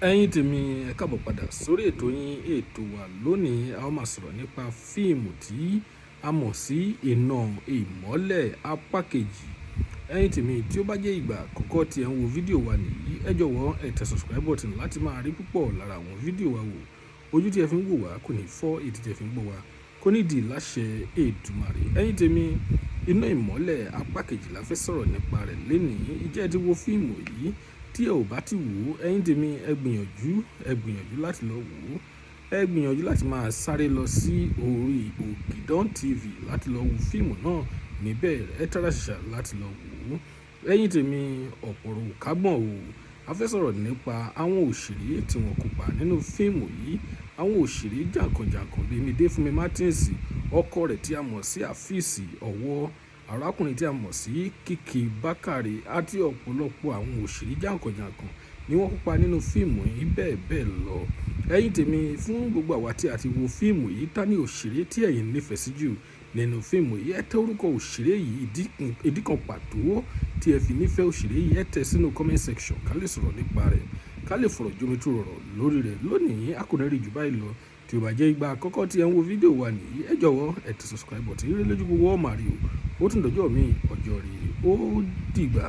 Ẹ̀yin tèmi, ẹ káàbọ̀ padà sórí ètò yín ètò wa lónìí. A ó máa sọ̀rọ̀ nípa fíìmù tí a mọ̀ sí Iná Ìmọ́lẹ̀ apá kejì. Ẹ̀yin tèmi, tí ó bá jẹ́ ìgbà àkọ́kọ́ tí ẹ ń wo fídíò wa nìyí, ẹ jọ̀wọ́ ẹ tẹ subscribe button láti máa rí púpọ̀ lára àwọn fídíò wa wò. Ojú tí ẹ fi ń wò wá kò ní fọ́, etí tí ẹ fi ń gbọ́ wá kò ní di láṣẹ Èdùmàrè. Ẹ̀yin tèmi, Iná Ìmọ́lẹ̀ apá kejì la fẹ́ sọ̀rọ̀ nípa rẹ̀ lénìí. Ǹjẹ́ ẹ ti wo fíìmù yìí? Tí ẹ ò bá ti wò ó, ẹ̀yin tèmi, ẹ gbìyànjú láti lọ wò ó. Ẹ gbìyànjú láti máa sáré lọ sí orí Ògìdán TV láti lọ wo fíìmù náà níbẹ̀. Ẹ tara ṣàṣà láti lọ wò ó. Ẹ̀yin tèmi, ọ̀pọ̀rọ̀ ò kágbọ̀n o. A fẹ́ sọ̀rọ̀ nípa àwọn òṣèré tí wọ́n kópa nínú fíìmù yìí. Àwọn òṣèré jàǹkànjàǹkàn bíi Mide Funmi Martins, ọkọ rẹ̀ tí a mọ̀ sí Afeez Ọwọ́, arákùnrin tí a mọ̀ sí Kiki Bakare àti ọ̀pọ̀lọpọ̀ àwọn òṣèré jàǹkànjàǹkàn ni wọ́n kópa nínú fíìmù yìí bẹ́ẹ̀ bẹ́ẹ̀ lọ. Ẹ̀yin tèmi, fún gbogbo àwa tí a ti wo fíìmù yìí, ta ni òṣèré tí ẹ̀yin nífẹ̀ẹ́ sí jù nínú fíìmù yìí? Ẹ tẹ orúkọ òṣèré yìí, ìdí kan pàtó tí ẹ fi nífẹ̀ẹ́ òṣèré yìí, ẹ tẹ sínú comment section ká lè sọ̀rọ̀ nípa rẹ̀, ká lè fọ̀rọ̀ jomitoro ọ̀rọ̀ lórí rẹ̀. Lónìí, a kò ní rí jù báyìí lọ. Tí ó bá jẹ́ ìgbà àkọ́kọ́ tí ẹ ń wo fídíò wa nìyí, ẹ jọ̀wọ́ ẹ tẹ subscribe button, ire lójú gbogbo ọmọ àríwó. Ó tún dọjọ́ mi, ọjọ́ rí, ó dìgbà.